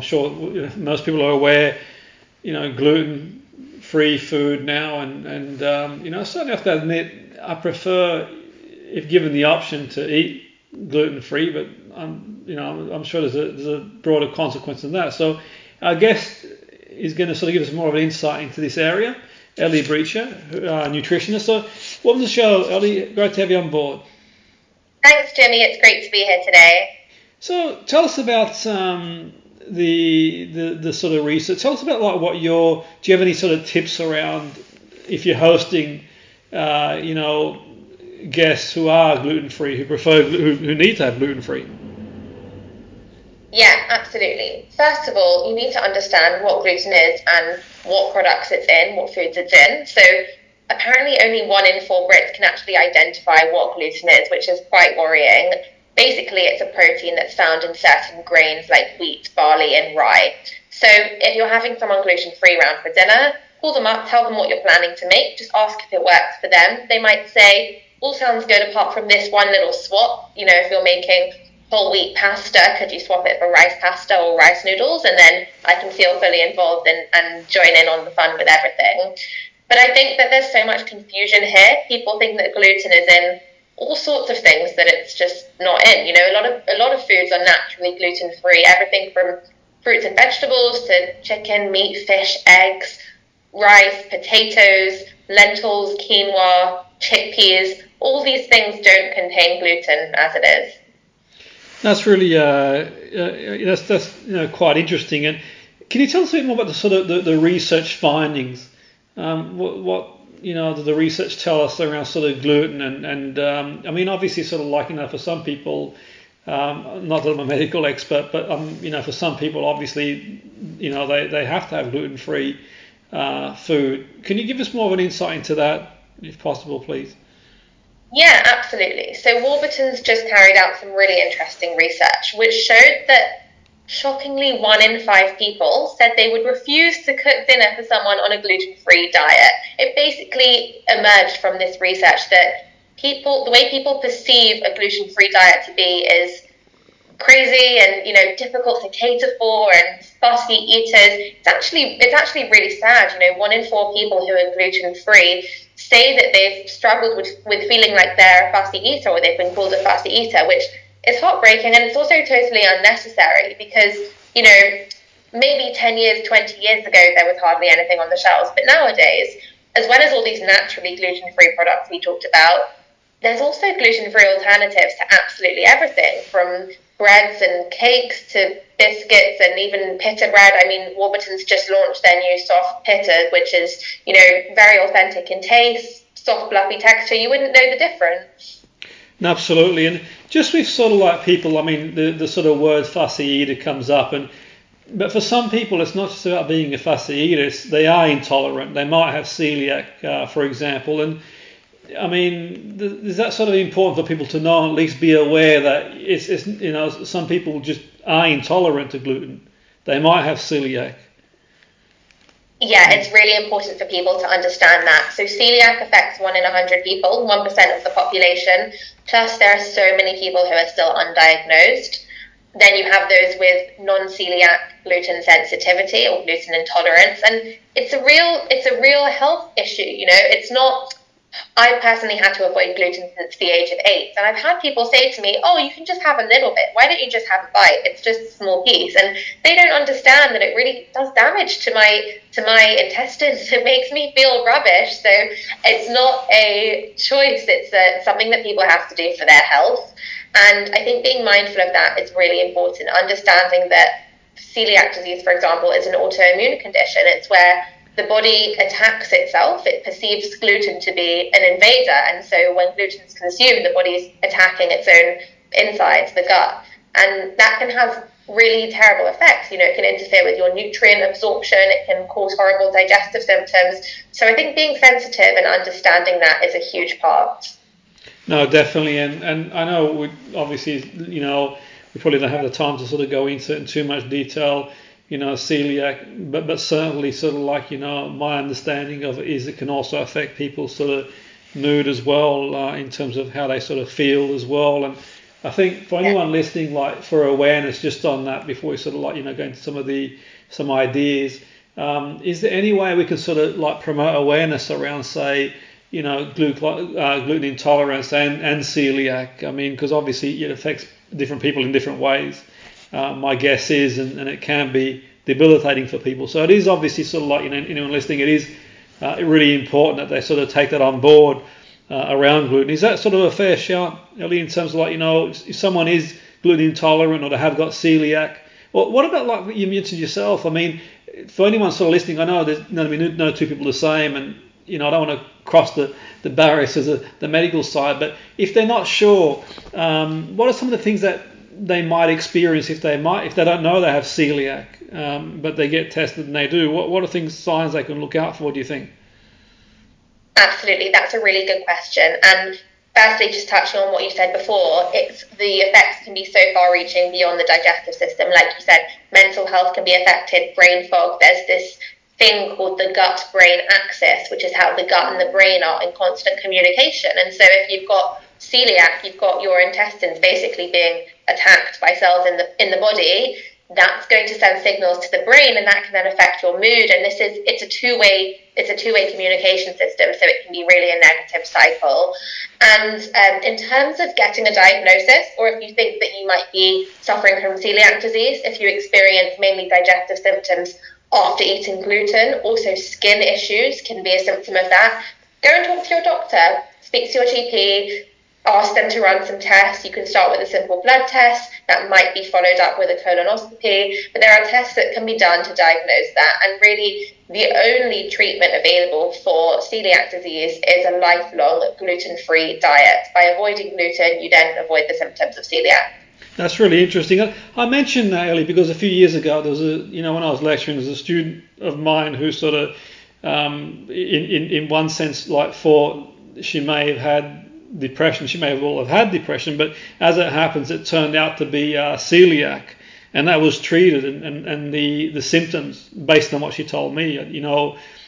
sure most people are aware, gluten-free food now, and I certainly have to admit I prefer, if given the option, to eat gluten-free, but I'm sure there's a broader consequence than that. So our guest is going to sort of give us more of an insight into this area, Eli Brecher, nutritionist. So welcome to the show, Eli. Great to have you on board. Thanks, Jimmy. It's great to be here today. So tell us about the sort of research. Tell us about do you have any sort of tips around if you're hosting, guests who are gluten-free, who need to have gluten-free? Yeah, absolutely. First of all, you need to understand what gluten is and what products it's in, what foods it's in. So apparently only 1 in 4 Brits can actually identify what gluten is, which is quite worrying. Basically, it's a protein that's found in certain grains like wheat, barley, and rye. So if you're having someone gluten-free around for dinner, call them up, tell them what you're planning to make, just ask if it works for them. They might say, all sounds good apart from this one little swap. If you're making whole wheat pasta, could you swap it for rice pasta or rice noodles? And then I can feel fully involved and join in on the fun with everything. But I think that there's so much confusion here. People think that gluten is in all sorts of things that it's just not in. A lot of foods are naturally gluten-free. Everything from fruits and vegetables to chicken, meat, fish, eggs, rice, potatoes, lentils, quinoa, chickpeas. All these things don't contain gluten as it is. That's really that's quite interesting. And can you tell us a bit more about the sort of the research findings? What does the research tell us around sort of gluten and I mean, obviously sort of like, for some people, not that I'm a medical expert, but for some people, obviously, they have to have gluten-free food. Can you give us more of an insight into that, if possible, please? Yeah, absolutely. So Warburton's just carried out some really interesting research, which showed that shockingly 1 in 5 people said they would refuse to cook dinner for someone on a gluten-free diet. It basically emerged from this research that the way people perceive a gluten-free diet to be is crazy and difficult to cater for and fussy eaters. It's actually really sad. 1 in 4 people who are gluten-free say that they've struggled with feeling like they're a fussy eater, or they've been called a fussy eater, which is heartbreaking, and it's also totally unnecessary because maybe 10 years, 20 years ago there was hardly anything on the shelves, but nowadays, as well as all these naturally gluten-free products we talked about, there's also gluten-free alternatives to absolutely everything, from breads and cakes to biscuits and even pita bread. I mean, Warburton's just launched their new soft pita, which is, very authentic in taste, soft, fluffy texture. You wouldn't know the difference. Absolutely. And just with sort of like people, I mean, the sort of word fussy eater comes up, but for some people, it's not just about being a fussy eater. They are intolerant. They might have coeliac, for example, and I mean, is that sort of important for people to know, at least be aware that it's some people just are intolerant to gluten. They might have celiac. Yeah, it's really important for people to understand that. So celiac affects 1 in 100 people, 1% of the population. Plus, there are so many people who are still undiagnosed. Then you have those with non-celiac gluten sensitivity or gluten intolerance, and it's a real health issue. It's not. I personally had to avoid gluten since the age of 8, and I've had people say to me, "Oh, you can just have a little bit. Why don't you just have a bite? It's just a small piece." And they don't understand that it really does damage to my intestines. It makes me feel rubbish. So it's not a choice. It's something that people have to do for their health. And I think being mindful of that is really important. Understanding that celiac disease, for example, is an autoimmune condition. It's where the body attacks itself. It perceives gluten to be an invader, and so when gluten is consumed, the body's attacking its own insides, the gut, and that can have really terrible effects. It can interfere with your nutrient absorption. It can cause horrible digestive symptoms. So I think being sensitive and understanding that is a huge part. No, definitely, and I know we obviously, we probably don't have the time to sort of go into it in too much detail. Celiac, but certainly sort of like, my understanding of it is it can also affect people's sort of mood as well, in terms of how they sort of feel as well. And I think for anyone listening, like for awareness, just on that before we sort of like go into some ideas, is there any way we can sort of like promote awareness around, say, gluten intolerance and celiac? I mean, because obviously it affects different people in different ways. My guess is, and it can be debilitating for people. So it is obviously sort of like anyone listening, it is really important that they sort of take that on board around gluten. Is that sort of a fair shout, Ellie, in terms of like, if someone is gluten intolerant or they have got celiac? Well, what about like you mentioned yourself? I mean, for anyone sort of listening, I know there's no two people the same, and I don't want to cross the barriers to the medical side, but if they're not sure, what are some of the things that they might experience if they don't know they have celiac, but they get tested and they do? What are signs they can look out for, do you think? Absolutely, that's a really good question. And firstly, just touching on what you said before, the effects can be so far-reaching beyond the digestive system. Like you said, mental health can be affected, brain fog. There's this thing called the gut-brain axis, which is how the gut and the brain are in constant communication. And so if you've got celiac, you've got your intestines basically being attacked by cells in the body. That's going to send signals to the brain, and that can then affect your mood. And it's a two-way communication system, so it can be really a negative cycle. And in terms of getting a diagnosis, or if you think that you might be suffering from celiac disease, if you experience mainly digestive symptoms after eating gluten, also skin issues can be a symptom of that, go and talk to your doctor, speak to your GP, ask them to run some tests. You can start with a simple blood test that might be followed up with a colonoscopy, but there are tests that can be done to diagnose that. And really, the only treatment available for celiac disease is a lifelong gluten-free diet. By avoiding gluten, you then avoid the symptoms of celiac. That's really interesting. I mentioned that, Ellie, because a few years ago there was when I was lecturing, there was a student of mine who sort of, in one sense, like she may have had depression. She may have had depression, but as it happens, it turned out to be celiac, and that was treated, and the symptoms, based on what she told me,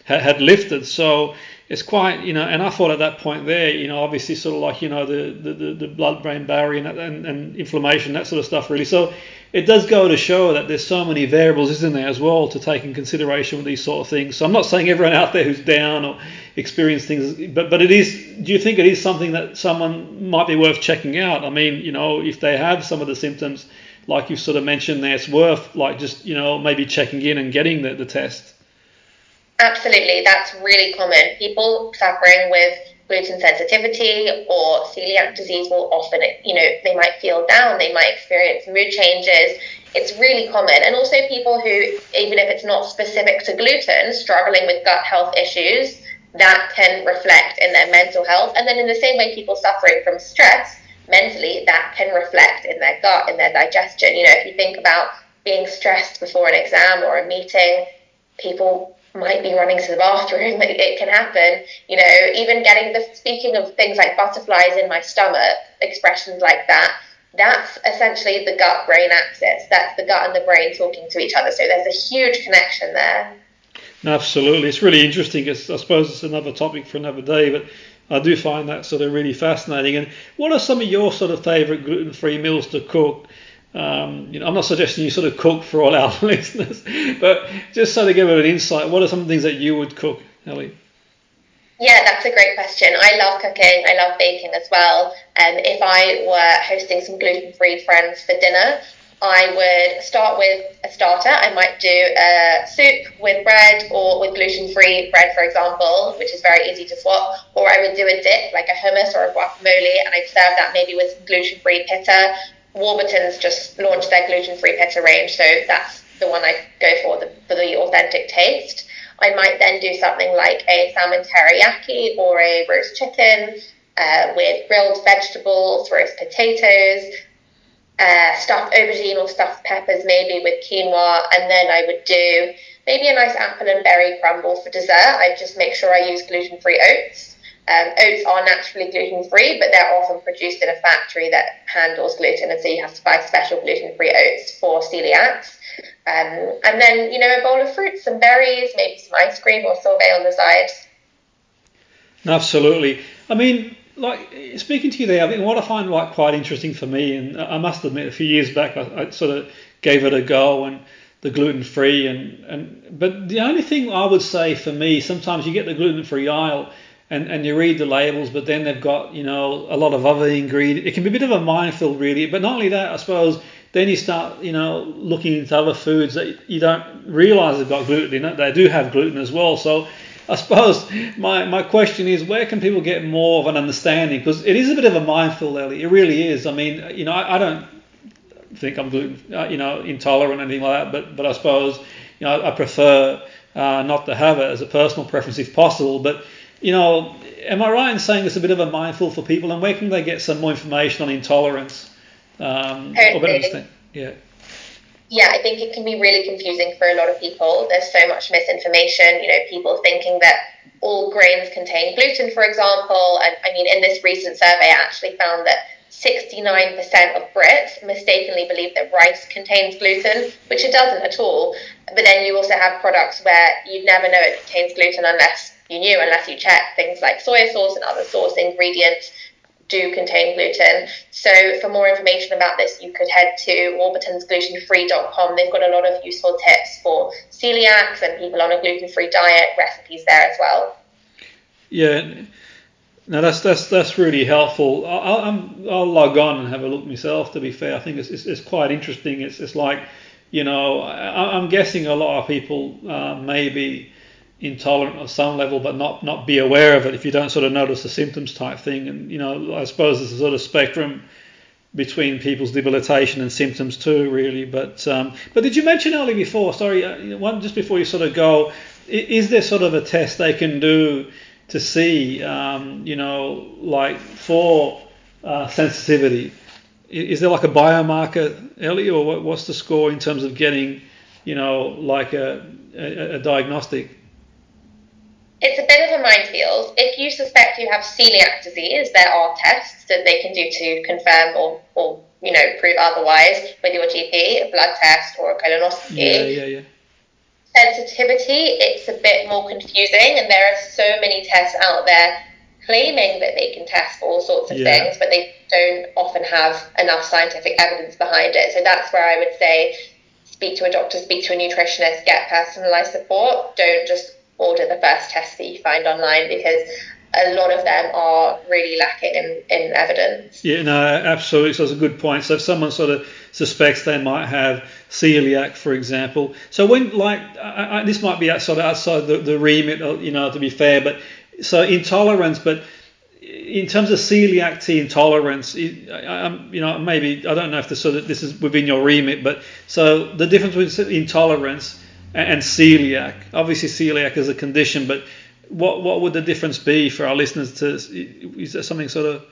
had lifted. So it's quite, and I thought at that point there, obviously sort of like, the blood-brain barrier and inflammation, that sort of stuff really. So it does go to show that there's so many variables, isn't there, as well, to take in consideration with these sort of things. So I'm not saying everyone out there who's down or experience things, but it is, do you think it is something that someone might be worth checking out? I mean, if they have some of the symptoms, like you sort of mentioned there, it's worth like just, maybe checking in and getting the test. Absolutely, that's really common. People suffering with gluten sensitivity or celiac disease will often, they might feel down, they might experience mood changes. It's really common. And also people who, even if it's not specific to gluten, struggling with gut health issues, that can reflect in their mental health. And then in the same way, people suffering from stress, mentally, that can reflect in their gut, in their digestion. If you think about being stressed before an exam or a meeting, people might be running to the bathroom. It can happen. Even speaking of things like butterflies in my stomach, expressions like that, that's essentially the gut-brain axis. That's the gut and the brain talking to each other. So there's a huge connection there. Absolutely. It's really interesting. I suppose it's another topic for another day, but I do find that sort of really fascinating. And what are some of your sort of favourite gluten-free meals to cook? I'm not suggesting you sort of cook for all our listeners, but just so to give it an insight, what are some things that you would cook, Ellie? Yeah, that's a great question. I love cooking. I love baking as well. If I were hosting some gluten-free friends for dinner, I would start with a starter. I might do a soup with bread or with gluten-free bread, for example, which is very easy to swap. Or I would do a dip, like a hummus or a guacamole, and I'd serve that maybe with some gluten-free pita. Warburton's just launched their gluten-free pita range, so that's the one I go for the authentic taste. I might then do something like a salmon teriyaki or a roast chicken with grilled vegetables, roast potatoes, stuffed aubergine or stuffed peppers maybe with quinoa, and then I would do maybe a nice apple and berry crumble for dessert. I just make sure I use gluten-free oats. Oats are naturally gluten-free, but they're often produced in a factory that handles gluten, and so you have to buy special gluten-free oats for celiacs. And then, a bowl of fruits, some berries, maybe some ice cream or sorbet on the side. Absolutely. I mean, like speaking to you there, I think what I find like quite interesting for me, and I must admit, a few years back, I sort of gave it a go and the gluten free, but the only thing I would say for me, sometimes you get the gluten free aisle. And you read the labels, but then they've got, a lot of other ingredients. It can be a bit of a minefield, really. But not only that, I suppose, then you start, looking into other foods that you don't realise they've got gluten in it. They do have gluten as well. So I suppose my question is, where can people get more of an understanding? Because it is a bit of a minefield, Ellie. It really is. I mean, I don't think I'm gluten, intolerant or anything like that. But I suppose, I prefer not to have it as a personal preference if possible. But am I right in saying it's a bit of a minefield for people, and where can they get some more information on intolerance? Or better understand? Yeah. Yeah, I think it can be really confusing for a lot of people. There's so much misinformation, people thinking that all grains contain gluten, for example. And I mean, in this recent survey, I actually found that 69% of Brits mistakenly believe that rice contains gluten, which it doesn't at all. But then you also have products where you'd never know it contains gluten unless you check. Things like soy sauce and other sauce ingredients do contain gluten. So for more information about this, you could head to warburtonsglutenfree.com. They've got a lot of useful tips for celiacs and people on a gluten-free diet, recipes there as well. Yeah, no, that's really helpful. I'll log on and have a look myself. To be fair, I think it's quite interesting. It's like, I'm guessing a lot of people may be intolerant on some level, but not be aware of it if you don't sort of notice the symptoms type thing. And I suppose there's a sort of spectrum between people's debilitation and symptoms too, really. But did you mention earlier before? Sorry, just before you sort of go, is there sort of a test they can do to see, like for sensitivity? Is there like a biomarker, Ellie, or what's the score in terms of getting, like a diagnostic? It's a bit of a minefield. If you suspect you have celiac disease, there are tests that they can do to confirm or prove otherwise with your GP, a blood test or a colonoscopy. Yeah. Sensitivity, it's a bit more confusing, and there are so many tests out there claiming that they can test for all sorts of things, but they don't often have enough scientific evidence behind it. So that's where I would say speak to a doctor, speak to a nutritionist, get personalised support. Don't just order the first test that you find online, because a lot of them are really lacking in evidence. Yeah, no, absolutely. So that's a good point. So if someone sort of suspects they might have celiac, for example, so when this might be outside the remit, to be fair, but so intolerance, but in terms of celiac to intolerance, maybe I don't know if this is within your remit, but so the difference between intolerance and celiac. Obviously, celiac is a condition, but what would the difference be for our listeners? Is there something sort of?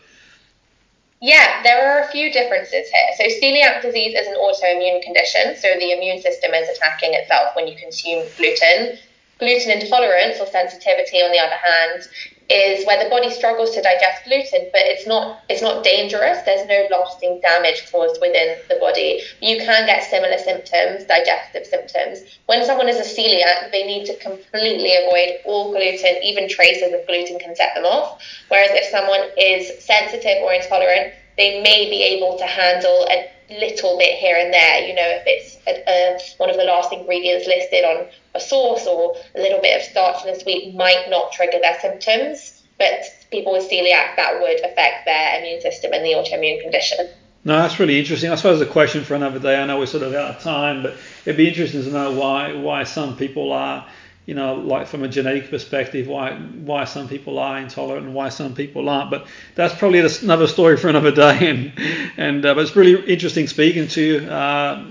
Yeah, there are a few differences here. So celiac disease is an autoimmune condition, so the immune system is attacking itself when you consume gluten. Gluten intolerance or sensitivity, on the other hand, is where the body struggles to digest gluten, but it's not dangerous. There's no lasting damage caused within the body. You can get similar symptoms, digestive symptoms. When someone is a celiac, they need to completely avoid all gluten. Even traces of gluten can set them off. Whereas if someone is sensitive or intolerant, they may be able to handle a little bit here and there. If it's one of the last ingredients listed on a sauce or a little bit of starch in a sweet might not trigger their symptoms, but people with celiac, that would affect their immune system and the autoimmune condition. No, that's really interesting. I suppose a question for another day. I know we're sort of out of time, but it'd be interesting to know why some people are, like from a genetic perspective, why some people are intolerant and why some people aren't. But that's probably another story for another day. But it's really interesting speaking to you.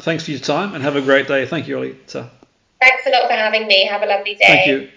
Thanks for your time and have a great day. Thank you, Ellie. Thanks a lot for having me. Have a lovely day. Thank you.